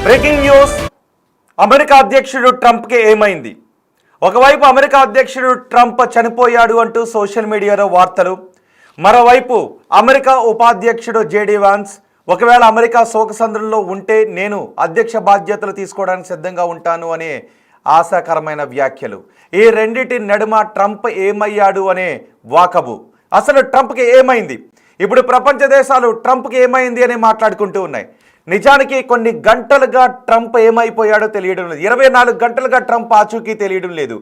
Breaking news. America అధ్యక్షుడు ట్రంప్కి ఏమైంది? ఒకవైపు అమెరికా అధ్యక్షుడు ట్రంప్ చనిపోయాడు అంటూ సోషల్ మీడియాలో వార్తలు, మరోవైపు అమెరికా ఉపాధ్యక్షుడు జేడీ వాన్స్ ఒకవేళ అమెరికా శోకసంద్రంలో ఉంటే నేను అధ్యక్ష బాధ్యతలు తీసుకోవడానికి సిద్ధంగా ఉంటాను అనే ఆశాకరమైన వ్యాఖ్యలు. ఈ రెండిటి నడుమ ట్రంప్ ఏమయ్యాడు అనే వాకబు. అసలు ట్రంప్కి ఏమైంది? ఇప్పుడు ప్రపంచ దేశాలు ట్రంప్కి ఏమైంది అని మాట్లాడుకుంటూ ఉన్నాయి. నిజానికి కొన్ని గంటలుగా ట్రంప్ ఏమైపోయాడో తెలియడం లేదు. 24 గంటలుగా ట్రంప్ ఆచూకీ తెలియడం లేదు.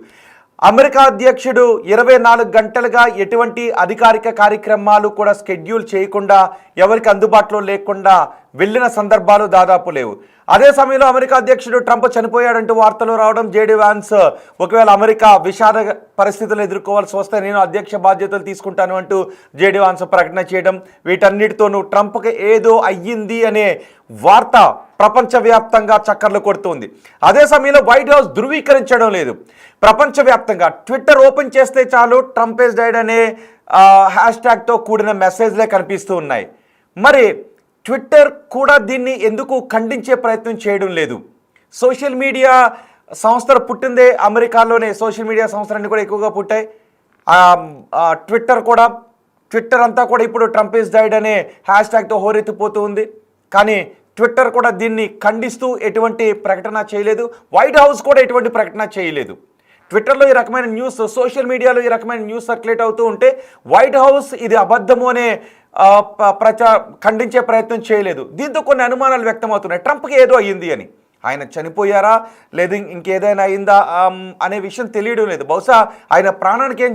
అమెరికా అధ్యక్షుడు 24 గంటలుగా ఎటువంటి అధికారిక కార్యక్రమాలు కూడా షెడ్యూల్ చేయకుండా, ఎవరికి అందుబాటులో లేకుండా వెళ్ళిన సందర్భాలు దాదాపు లేవు. అదే సమయంలో అమెరికా అధ్యక్షుడు ట్రంప్ చనిపోయాడంటూ వార్తలు రావడం, జేడీ వాన్స్ ఒకవేళ అమెరికా విషాద పరిస్థితులు ఎదుర్కోవాల్సి వస్తే నేను అధ్యక్ష బాధ్యతలు తీసుకుంటాను అంటూ జేడీ వాన్స్ ప్రకటన చేయడం, వీటన్నిటితోనూ ట్రంప్కి ఏదో అయ్యింది అనే వార్త ప్రపంచవ్యాప్తంగా చక్కర్లు కొడుతుంది. అదే సమయంలో వైట్ హౌస్ ధృవీకరించడం లేదు. ప్రపంచవ్యాప్తంగా ట్విట్టర్ ఓపెన్ చేస్తే చాలు ట్రంప్ ఈజ్ డైడ్ అనే హ్యాష్ ట్యాగ్తో కూడిన మెసేజ్లే కనిపిస్తూ ఉన్నాయి. మరి ట్విట్టర్ కూడా దీన్ని ఎందుకు ఖండించే ప్రయత్నం చేయడం లేదు? సోషల్ మీడియా సంస్థలు పుట్టిందే అమెరికాలోనే. సోషల్ మీడియా సంస్థలన్నీ కూడా ఎక్కువగా పుట్టాయి. ట్విట్టర్ అంతా కూడా ఇప్పుడు ట్రంప్ ఈజ్ డైడ్ అనే హ్యాష్ ట్యాగ్తో హోరెత్తిపోతూ ఉంది. కానీ ట్విట్టర్ కూడా దీన్ని ఖండిస్తూ ఎటువంటి ప్రకటన చేయలేదు. వైట్ హౌస్ కూడా ఎటువంటి ప్రకటన చేయలేదు. ట్విట్టర్లో ఈ రకమైన న్యూస్, సోషల్ మీడియాలో ఈ రకమైన న్యూస్ సర్క్యులేట్ అవుతూ ఉంటే వైట్ హౌస్ ఇది అబద్ధము అనే ఖండించే ప్రయత్నం చేయలేదు. దీంతో కొన్ని అనుమానాలు వ్యక్తమవుతున్నాయి. ట్రంప్కి ఏదో అయ్యింది అని. ఆయన చనిపోయారా లేదు ఇంకేదైనా అయిందా అనే విషయం తెలియడం లేదు. బహుశా ఆయన ప్రాణానికి ఏం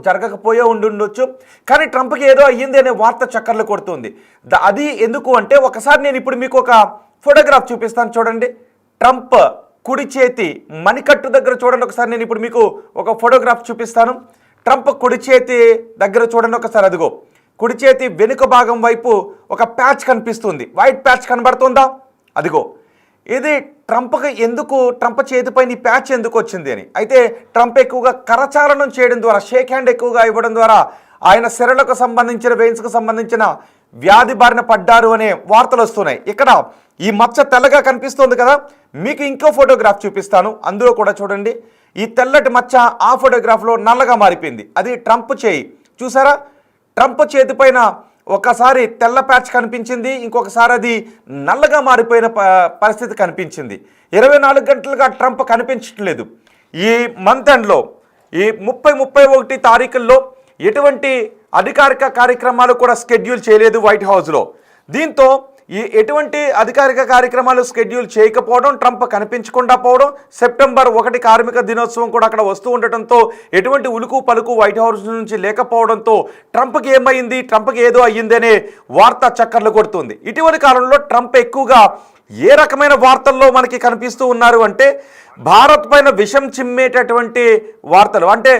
జరగకపోయే ఉండుండొచ్చు. కానీ ట్రంప్కి ఏదో అయ్యింది అనే వార్త చక్కర్లు కొడుతుంది. అది ఎందుకు అంటే, ఒకసారి నేను ఇప్పుడు మీకు ఒక ఫోటోగ్రాఫ్ చూపిస్తాను చూడండి. ట్రంప్ కుడి చేతి మణికట్టు దగ్గర చూడండి ఒకసారి. నేను ఇప్పుడు మీకు ఒక ఫోటోగ్రాఫ్ చూపిస్తాను. ట్రంప్ కుడి చేతి దగ్గర చూడండి ఒకసారి. అదిగో కుడి చేతి వెనుక భాగం వైపు ఒక ప్యాచ్ కనిపిస్తుంది. వైట్ ప్యాచ్ కనబడుతుందా? అదిగో ఇది ట్రంప్కి ట్రంప్ చేతిపైన ఈ ప్యాచ్ ఎందుకు వచ్చింది అని. అయితే ట్రంప్ ఎక్కువగా కరచాలనం చేయడం ద్వారా, షేక్ హ్యాండ్ ఎక్కువగా ఇవ్వడం ద్వారా ఆయన సిరలకు సంబంధించిన, వెయిన్స్కు సంబంధించిన వ్యాధి బారిన పడ్డారు అనే వార్తలు వస్తున్నాయి. ఇక్కడ ఈ మచ్చ తెల్లగా కనిపిస్తుంది కదా, మీకు ఇంకో ఫోటోగ్రాఫ్ చూపిస్తాను. అందులో కూడా చూడండి, ఈ తెల్లటి మచ్చ ఆ ఫోటోగ్రాఫ్లో నల్లగా మారిపోయింది. అది ట్రంప్ చేయి. చూసారా? ట్రంప్ చేతిపైన ఒకసారి తెల్ల ప్యాచ్ కనిపించింది, ఇంకొకసారి అది నల్లగా మారిపోయిన పరిస్థితి కనిపించింది. 24 గంటలుగా ట్రంప్ కనిపించట్లేదు. ఈ మంత్ ఎండ్లో ఈ 30-31 తారీఖుల్లో ఎటువంటి అధికారిక కార్యక్రమాలు కూడా షెడ్యూల్ చేయలేదు వైట్ హౌస్లో. దీంతో ఈ ఎటువంటి అధికారిక కార్యక్రమాలు షెడ్యూల్ చేయకపోవడం, ట్రంప్ కనిపించకుండా పోవడం, సెప్టెంబర్ 1 కార్మిక దినోత్సవం కూడా అక్కడ వస్తూ ఉండటంతో ఎటువంటి ఉలుకు పలుకు వైట్ హౌస్ నుంచి లేకపోవడంతో ట్రంప్కి ఏమైంది, ట్రంప్కి ఏదో అయ్యిందనే వార్త చక్కర్లు కొడుతుంది. ఇటీవలి కాలంలో ట్రంప్ ఎక్కువగా ఏ రకమైన వార్తల్లో మనకి కనిపిస్తూ ఉన్నారు అంటే, భారత్ పైన విషం చిమ్మేటటువంటి వార్తలు. అంటే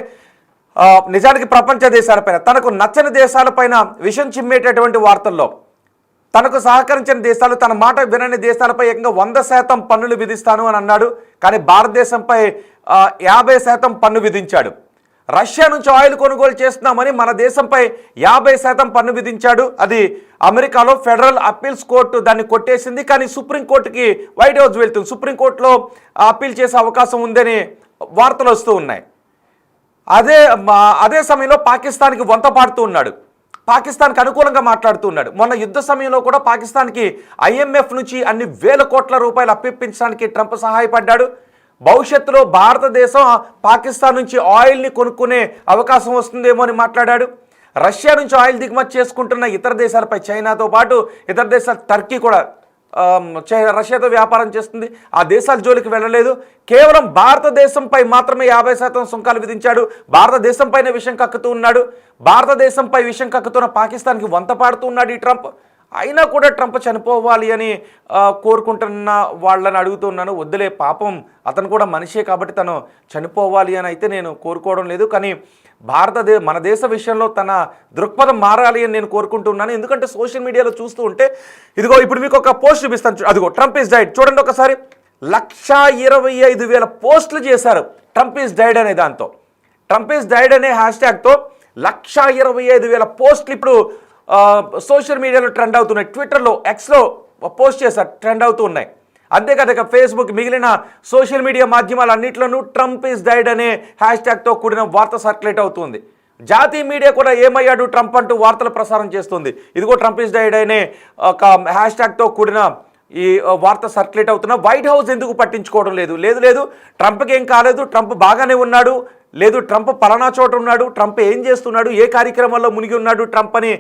నిజానికి ప్రపంచ దేశాలపైన, తనకు నచ్చని దేశాలపైన విషం చిమ్మేటటువంటి వార్తల్లో, తనకు సహకరించిన దేశాలు, తన మాట వినని దేశాలపై ఏకంగా 100% పన్నులు విధిస్తాను అని అన్నాడు. కానీ భారతదేశంపై 50% పన్ను విధించాడు. రష్యా నుంచి ఆయిల్ కొనుగోలు చేస్తున్నామని మన దేశంపై 50% పన్ను విధించాడు. అది అమెరికాలో ఫెడరల్ అప్పీల్స్ కోర్టు దాన్ని కొట్టేసింది. కానీ సుప్రీంకోర్టుకి వైట్ హౌస్ వెళ్తుంది. సుప్రీంకోర్టులో అప్పీల్ చేసే అవకాశం ఉందని వార్తలు వస్తూ ఉన్నాయి. అదే సమయంలో పాకిస్తాన్కి వంత పాడుతూ ఉన్నాడు. పాకిస్తాన్కి అనుకూలంగా మాట్లాడుతున్నాడు. మొన్న యుద్ధ సమయంలో కూడా పాకిస్తాన్కి IMF నుంచి అన్ని వేల కోట్ల రూపాయలు అప్పిప్పించడానికి ట్రంప్ సహాయపడ్డాడు. భవిష్యత్తులో భారతదేశం పాకిస్తాన్ నుంచి ఆయిల్ని కొనుక్కునే అవకాశం వస్తుందేమో అని మాట్లాడాడు. రష్యా నుంచి ఆయిల్ దిగుమతి చేసుకుంటున్న ఇతర దేశాలపై, చైనాతో పాటు ఇతర దేశాలు, టర్కీ కూడా రష్యాతో వ్యాపారం చేస్తుంది. ఆ దేశాల జోలికి వెళ్ళలేదు. కేవలం భారతదేశంపై మాత్రమే 50% సుంకాలు విధించాడు. భారతదేశంపైన విషం కక్కుతూ ఉన్నాడు. భారతదేశంపై విషం కక్కుతున్న పాకిస్తాన్కి వంత పాడుతూ ఉన్నాడు ఈ ట్రంప్. అయినా కూడా ట్రంప్ చనిపోవాలి అని కోరుకుంటున్న వాళ్ళని అడుగుతున్నాను. వద్దులే, పాపం అతను కూడా మనిషే కాబట్టి తను చనిపోవాలి అని అయితే నేను కోరుకోవడం లేదు. కానీ మన దేశ విషయంలో తన దృక్పథం మారాలి అని నేను కోరుకుంటున్నాను. ఎందుకంటే సోషల్ మీడియాలో చూస్తూ ఉంటే, ఇదిగో ఇప్పుడు మీకు ఒక పోస్ట్ చూపిస్తాను. అదిగో ట్రంప్ ఈజ్ డైడ్ చూడండి ఒకసారి. 1,25,000 పోస్టులు చేశారు ట్రంప్ ఈజ్ డైడ్ అనే దాంతో. ట్రంప్ ఈజ్ డైడ్ అనే హ్యాష్ ట్యాగ్తో 1,25,000 పోస్టులు ఇప్పుడు సోషల్ మీడియాలో ట్రెండ్ అవుతున్నాయి. ట్విట్టర్లో, ఎక్స్లో పోస్ట్ చేశారు, ట్రెండ్ అవుతూ ఉన్నాయి. అంతేకాదు ఇక ఫేస్బుక్ మిగిలిన సోషల్ మీడియా మాధ్యమాలన్నింటిలోనూ ట్రంప్ ఈజ్ డైడ్ అనే హ్యాష్ట్యాగ్తో కూడిన వార్త సర్క్యులేట్ అవుతుంది. జాతీయ మీడియా కూడా ఏమయ్యాడు ట్రంప్ అంటూ వార్తలు ప్రసారం చేస్తుంది. ఇదిగో ట్రంప్ ఈజ్ డైడ్ అనే ఒక హ్యాష్ట్యాగ్తో కూడిన ఈ వార్త సర్క్యులేట్ అవుతున్నా వైట్ హౌస్ ఎందుకు పట్టించుకోవడం లేదు? లేదు ట్రంప్కి ఏం కాలేదు, ట్రంప్ బాగానే ఉన్నాడు, లేదు ట్రంప్ పలానా చోట ఉన్నాడు, ట్రంప్ ఏం చేస్తున్నాడు, ఏ కార్యక్రమాల్లో మునిగి ఉన్నాడు ట్రంప్ అని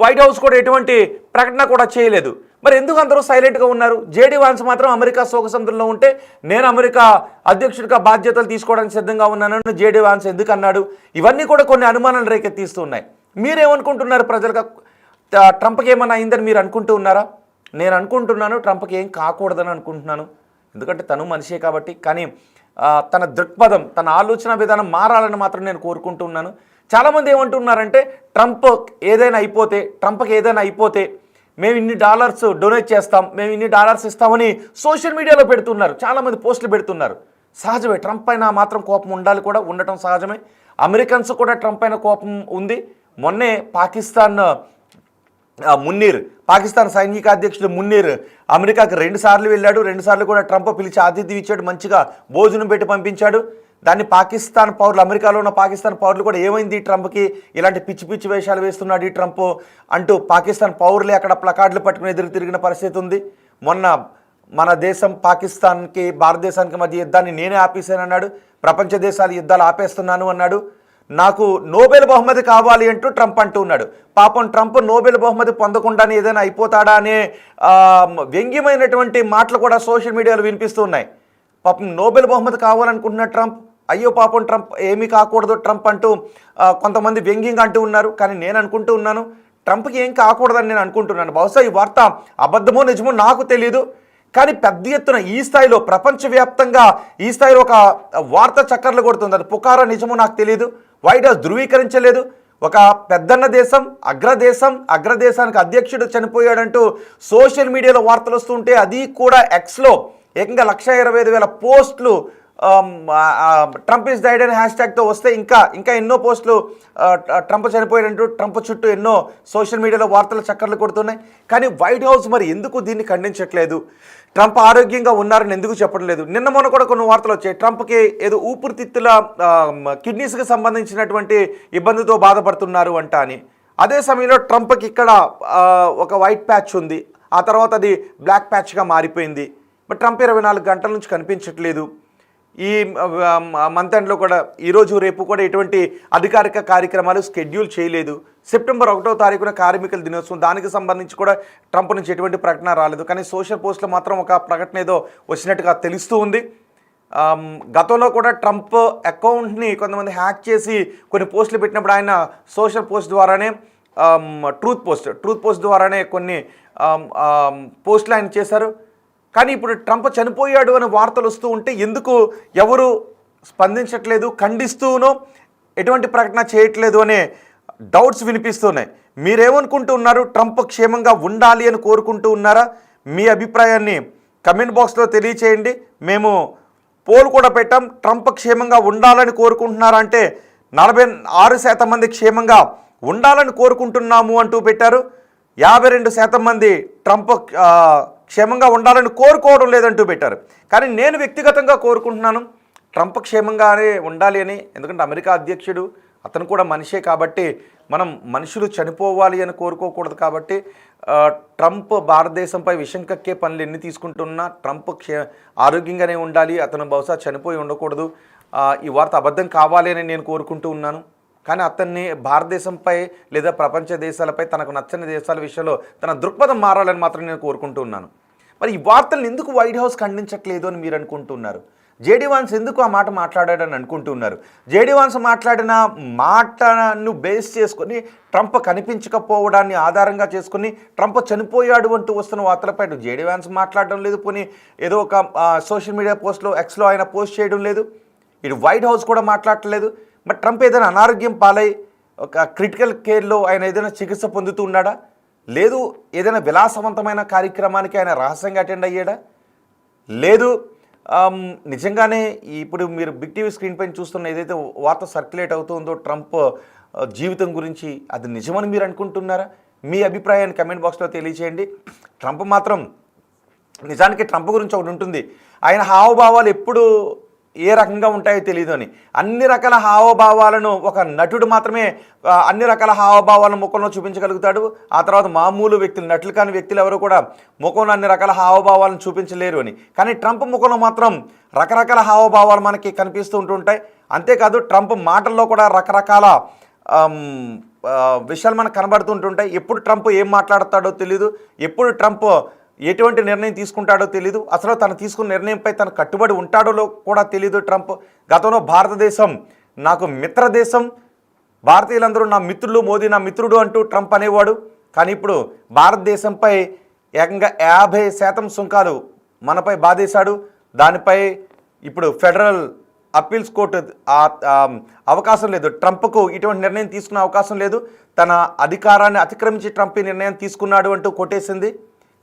వైట్ హౌస్ కూడా ఎటువంటి ప్రకటన కూడా చేయలేదు. మరి ఎందుకు అందరూ సైలెంట్గా ఉన్నారు? జేడీ వాన్స్ మాత్రం అమెరికా శోకసముద్రంలో ఉంటే నేను అమెరికా అధ్యక్షుడిగా బాధ్యతలు తీసుకోవడానికి సిద్ధంగా ఉన్నానని జేడీ వాన్స్ ఎందుకు అన్నాడు? ఇవన్నీ కూడా కొన్ని అనుమానాలు రేకెత్తిస్తున్నాయి. మీరేమనుకుంటున్నారు? ప్రజలుగా ట్రంప్కి ఏమన్నా అయిందని మీరు అనుకుంటూ ఉన్నారా? నేను అనుకుంటున్నాను ట్రంప్కి ఏం కాకూడదని అనుకుంటున్నాను. ఎందుకంటే తను మనిషే కాబట్టి. కానీ తన దృక్పథం, తన ఆలోచన విధానం మారాలని మాత్రం నేను కోరుకుంటున్నాను. చాలామంది ఏమంటున్నారంటే ట్రంప్కి ఏదైనా అయిపోతే మేము ఇన్ని డాలర్స్ డొనేట్ చేస్తాం, మేము ఇన్ని డాలర్స్ ఇస్తామని సోషల్ మీడియాలో పెడుతున్నారు. చాలామంది పోస్టులు పెడుతున్నారు. సహజమే, ట్రంప్ పైన మాత్రం కోపం ఉండాలి, కూడా ఉండటం సహజమే. అమెరికన్స్ కూడా ట్రంప్ పైన కోపం ఉంది. మొన్నే పాకిస్తాన్ సైనిక అధ్యక్షుడు మున్నీర్ అమెరికాకి 2 సార్లు వెళ్ళాడు. 2 సార్లు కూడా ట్రంప్ పిలిచి ఆతిథ్యం ఇచ్చాడు, మంచిగా భోజనం పెట్టి పంపించాడు. దాన్ని పాకిస్తాన్ పౌరులు, అమెరికాలో ఉన్న పాకిస్తాన్ పౌరులు కూడా ఏమైంది ట్రంప్కి, ఇలాంటి పిచ్చి వేషాలు వేస్తున్నాడు ఈ ట్రంప్ అంటూ పాకిస్తాన్ పౌరులే అక్కడ ప్లకార్డులు పట్టుకుని ఎదురు తిరిగిన పరిస్థితి ఉంది. మొన్న మన దేశం పాకిస్తాన్కి భారతదేశానికి మధ్య యుద్ధాన్ని నేనే ఆపేశానన్నాడు. ప్రపంచ దేశాల యుద్ధాలు ఆపేస్తున్నాను అన్నాడు. నాకు నోబెల్ బహుమతి కావాలి అంటూ ట్రంప్ అంటూ ఉన్నాడు. పాపం ట్రంప్ నోబెల్ బహుమతి పొందకుండానే ఏదైనా అయిపోతాడా అనే వ్యంగ్యమైనటువంటి మాటలు కూడా సోషల్ మీడియాలో వినిపిస్తూ ఉన్నాయి. పాపం నోబెల్ బహుమతి కావాలనుకుంటున్న ట్రంప్, అయ్యో పాపం ట్రంప్ ఏమీ కాకూడదు ట్రంప్ అంటూ కొంతమంది వ్యంగ్యంగా అంటూ ఉన్నారు. కానీ నేను అనుకుంటూ ఉన్నాను ట్రంప్కి ఏం కాకూడదని నేను అనుకుంటున్నాను. బహుశా ఈ వార్త అబద్ధమో నిజమో నాకు తెలియదు. కానీ పెద్ద ఎత్తున ఈ స్థాయిలో, ప్రపంచవ్యాప్తంగా ఈ స్థాయిలో ఒక వార్త చక్కర్లు కొడుతుంది. అది పుకారా నిజమో నాకు తెలియదు. వైట్ హౌస్ ధృవీకరించలేదు. ఒక పెద్దన్న దేశం, అగ్రదేశానికి అధ్యక్షుడు చనిపోయాడంటూ సోషల్ మీడియాలో వార్తలు వస్తుంటే, అది కూడా ఎక్స్లో ఏకంగా 125,000 పోస్టులు ట్రంప్ ఈజ్ డైడ్ అనే హ్యాష్ట్యాగ్తో వస్తే ఇంకా ఎన్నో పోస్టులు ట్రంప్ చనిపోయాడంటూ ట్రంప్ చుట్టూ ఎన్నో సోషల్ మీడియాలో వార్తలు చక్కర్లు కొడుతున్నాయి. కానీ వైట్ హౌస్ మరి ఎందుకు దీన్ని ఖండించట్లేదు? ట్రంప్ ఆరోగ్యంగా ఉన్నారని ఎందుకు చెప్పడం లేదు? నిన్న మొన్న కూడా కొన్ని వార్తలు వచ్చాయి, ట్రంప్కి ఏదో ఊపిరితిత్తుల కిడ్నీస్కి సంబంధించినటువంటి ఇబ్బందితో బాధపడుతున్నారు అంట అని. అదే సమయంలో ట్రంప్కి ఇక్కడ ఒక వైట్ ప్యాచ్ ఉంది, ఆ తర్వాత అది బ్లాక్ ప్యాచ్గా మారిపోయింది. బట్ ట్రంప్ 24 గంటల నుంచి కనిపించట్లేదు. ఈ మంత్ ఎండ్లో కూడా ఈరోజు రేపు కూడా ఎటువంటి అధికారిక కార్యక్రమాలు షెడ్యూల్ చేయలేదు. సెప్టెంబర్ 1వ తారీఖున కార్మికుల దినోత్సవం, దానికి సంబంధించి కూడా ట్రంప్ నుంచి ఎటువంటి ప్రకటన రాలేదు. కానీ సోషల్ పోస్ట్లో మాత్రం ఒక ప్రకటన ఏదో వచ్చినట్టుగా తెలుస్తూ ఉంది. గతంలో కూడా ట్రంప్ అకౌంట్ని కొంతమంది హ్యాక్ చేసి కొన్ని పోస్టులు పెట్టినప్పుడు ఆయన సోషల్ పోస్ట్ ద్వారానే, ట్రూత్ పోస్ట్ ద్వారానే కొన్ని పోస్టులు ఆయన చేశారు. కానీ ఇప్పుడు ట్రంప్ చనిపోయాడు అనే వార్తలు వస్తూ ఉంటే ఎందుకు ఎవరు స్పందించట్లేదు, ఖండిస్తూనో ఎటువంటి ప్రకటన చేయట్లేదు అనే డౌట్స్ వినిపిస్తున్నాయి. మీరేమనుకుంటూ ఉన్నారు? ట్రంప్ క్షేమంగా ఉండాలి అని కోరుకుంటూ ఉన్నారా? మీ అభిప్రాయాన్ని కమెంట్ బాక్స్లో తెలియచేయండి. మేము పోల్ కూడా పెట్టాం, ట్రంప్ క్షేమంగా ఉండాలని కోరుకుంటున్నారా అంటే 46% మంది క్షేమంగా ఉండాలని కోరుకుంటున్నాము అంటూ పెట్టారు. 52% మంది ట్రంప్ క్షేమంగా ఉండాలని కోరుకోవడం లేదంటూ పెట్టారు. కానీ నేను వ్యక్తిగతంగా కోరుకుంటున్నాను ట్రంప్ క్షేమంగానే ఉండాలి అని. ఎందుకంటే అమెరికా అధ్యక్షుడు, అతను కూడా మనిషే కాబట్టి మనం మనుషులు చనిపోవాలి అని కోరుకోకూడదు. కాబట్టి ట్రంప్ భారతదేశంపై విషం కక్కే పనులు ఎన్ని తీసుకుంటున్నా ట్రంప్ ఆరోగ్యంగానే ఉండాలి, అతను బహుశా చనిపోయి ఉండకూడదు. ఈ వార్త అబద్ధం కావాలి అని నేను కోరుకుంటూ ఉన్నాను. కానీ అతన్ని భారతదేశంపై లేదా ప్రపంచ దేశాలపై తనకు నచ్చని దేశాల విషయంలో తన దృక్పథం మారాలని మాత్రం నేను కోరుకుంటూ ఉన్నాను. మరి ఈ వార్తలను ఎందుకు వైట్ హౌస్ ఖండించట్లేదు అని మీరు అనుకుంటున్నారు? జేడీ వాన్స్ ఎందుకు ఆ మాట మాట్లాడాడని అనుకుంటున్నారు? జేడీ వాన్స్ మాట్లాడిన మాటను బేస్ చేసుకొని ట్రంప్ కనిపించకపోవడాన్ని ఆధారంగా చేసుకుని ట్రంప్ చనిపోయాడు అంటూ వస్తున్న వార్తలపై జేడీ వాన్స్ మాట్లాడడం లేదు. పోనీ ఏదో ఒక సోషల్ మీడియా పోస్ట్లో ఎక్స్లో ఆయన పోస్ట్ చేయడం లేదు. ఇటు వైట్ హౌస్ కూడా మాట్లాడట్లేదు. మరి ట్రంప్ ఏదైనా అనారోగ్యం పాలై ఒక క్రిటికల్ కేర్లో ఆయన ఏదైనా చికిత్స పొందుతూ ఉన్నాడా? లేదు ఏదైనా విలాసవంతమైన కార్యక్రమానికి ఆయన రహస్యంగా అటెండ్ అయ్యాడా? లేదు నిజంగానే ఇప్పుడు మీరు బిగ్ టీవీ స్క్రీన్ పైన చూస్తున్న ఏదైతే వార్త సర్క్యులేట్ అవుతుందో ట్రంప్ జీవితం గురించి, అది నిజమని మీరు అనుకుంటున్నారా? మీ అభిప్రాయాన్ని కమెంట్ బాక్స్లో తెలియచేయండి. ట్రంప్ మాత్రం నిజానికి ట్రంప్ గురించి ఒకటి ఉంటుంది, ఆయన హావభావాలు ఎప్పుడు ఏ రకంగా ఉంటాయో తెలియదు అని. అన్ని రకాల హావభావాలను ఒక నటుడు మాత్రమే అన్ని రకాల హావభావాలను ముఖంలో చూపించగలుగుతాడు. ఆ తర్వాత మామూలు వ్యక్తులు, నటులు కాని వ్యక్తులు ఎవరు కూడా ముఖంలో అన్ని రకాల హావభావాలను చూపించలేరు అని. కానీ ట్రంప్ ముఖంలో మాత్రం రకరకాల హావభావాలు మనకి కనిపిస్తూ ఉంటుంటాయి. అంతేకాదు ట్రంప్ మాటల్లో కూడా రకరకాల విషయాలు మనకు కనబడుతుంటుంటాయి. ఎప్పుడు ట్రంప్ ఏం మాట్లాడతాడో తెలీదు, ఎప్పుడు ట్రంప్ ఎటువంటి నిర్ణయం తీసుకుంటాడో తెలీదు, అసలు తను తీసుకున్న నిర్ణయంపై తను కట్టుబడి ఉంటాడో కూడా తెలీదు. ట్రంప్ గతంలో భారతదేశం నాకు మిత్ర దేశం, భారతీయులందరూ నా మిత్రులు, మోదీ నా మిత్రుడు అంటూ ట్రంప్ అనేవాడు. కానీ ఇప్పుడు భారతదేశంపై ఏకంగా 50% సుంకాలు మనపై బాధేశాడు. దానిపై ఇప్పుడు ఫెడరల్ అప్పీల్స్ కోర్టు అవకాశం లేదు, ట్రంప్కు ఇటువంటి నిర్ణయం తీసుకునే అవకాశం లేదు. తన అధికారాన్ని అతిక్రమించి ట్రంప్ ఈ నిర్ణయం తీసుకున్నాడు అంటూ కొట్టేసింది.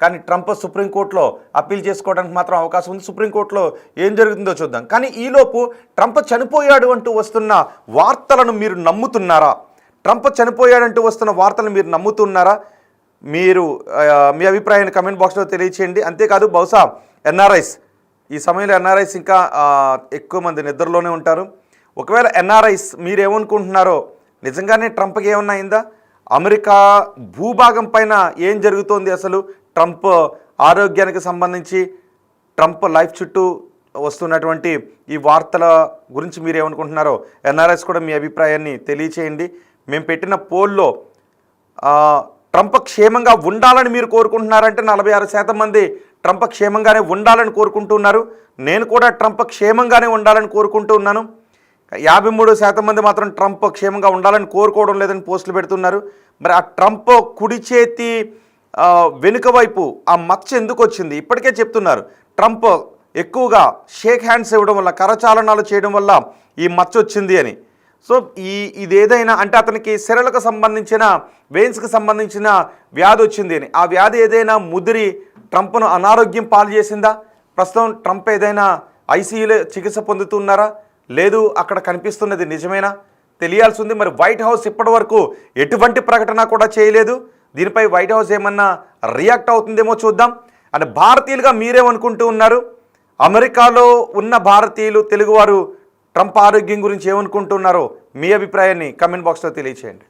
కానీ ట్రంప్ సుప్రీంకోర్టులో అప్పీల్ చేసుకోవడానికి మాత్రం అవకాశం ఉంది. సుప్రీంకోర్టులో ఏం జరుగుతుందో చూద్దాం. కానీ ఈలోపు ట్రంప్ చనిపోయాడు అంటూ వస్తున్న వార్తలను మీరు నమ్ముతున్నారా? ట్రంప్ చనిపోయాడంటూ వస్తున్న వార్తలను మీరు నమ్ముతున్నారా? మీరు మీ అభిప్రాయాన్ని కమెంట్ బాక్స్లో తెలియచేయండి. అంతేకాదు బహుశా ఎన్ఆర్ఐస్ ఈ సమయంలో ఎన్ఆర్ఐస్ ఇంకా ఎక్కువ మంది నిద్రలోనే ఉంటారు. ఒకవేళ ఎన్ఆర్ఐస్ మీరేమనుకుంటున్నారో, నిజంగానే ట్రంప్కి ఏమన్నా అయిందా? అమెరికా భూభాగం పైన ఏం జరుగుతోంది? అసలు ట్రంప్ ఆరోగ్యానికి సంబంధించి ట్రంప్ లైఫ్ చుట్టూ వస్తున్నటువంటి ఈ వార్తల గురించి మీరేమనుకుంటున్నారో ఎన్ఆర్ఐస్ కూడా మీ అభిప్రాయాన్ని తెలియచేయండి. మేము పెట్టిన పోల్లో ట్రంప్ క్షేమంగా ఉండాలని మీరు కోరుకుంటున్నారంటే 46% మంది ట్రంప్ క్షేమంగానే ఉండాలని కోరుకుంటున్నారు. నేను కూడా ట్రంప్ క్షేమంగానే ఉండాలని కోరుకుంటూ ఉన్నాను. 53% మంది మాత్రం ట్రంప్ క్షేమంగా ఉండాలని కోరుకోవడం లేదని పోస్టులు పెడుతున్నారు. మరి ఆ ట్రంప్ కుడి చేతి వెనుక వైపు ఆ మచ్చ ఎందుకు వచ్చింది? ఇప్పటికే చెప్తున్నారు ట్రంప్ ఎక్కువగా షేక్ హ్యాండ్స్ ఇవ్వడం వల్ల, కరచాలనాలు చేయడం వల్ల ఈ మచ్చ వచ్చింది అని. సో ఇదేదైనా అంటే అతనికి సిరలకు సంబంధించిన, వెయిన్స్కి సంబంధించిన వ్యాధి వచ్చింది అని. ఆ వ్యాధి ఏదైనా ముదిరి ట్రంప్ను అనారోగ్యం పాలు చేసిందా? ప్రస్తుతం ట్రంప్ ఏదైనా ఐసీయూలో చికిత్స పొందుతున్నారా? లేదు అక్కడ కనిపిస్తున్నది నిజమేనా? తెలియాల్సి ఉంది. మరి వైట్ హౌస్ ఇప్పటి వరకు ఎటువంటి ప్రకటన కూడా చేయలేదు. దీనిపై వైట్ హౌస్ ఏమన్నా రియాక్ట్ అవుతుందేమో చూద్దాం. అంటే భారతీయులుగా మీరేమనుకుంటూ ఉన్నారు? అమెరికాలో ఉన్న భారతీయులు, తెలుగువారు ట్రంప్ ఆరోగ్యం గురించి ఏమనుకుంటున్నారో మీ అభిప్రాయాన్ని కమెంట్ బాక్స్లో తెలియచేయండి.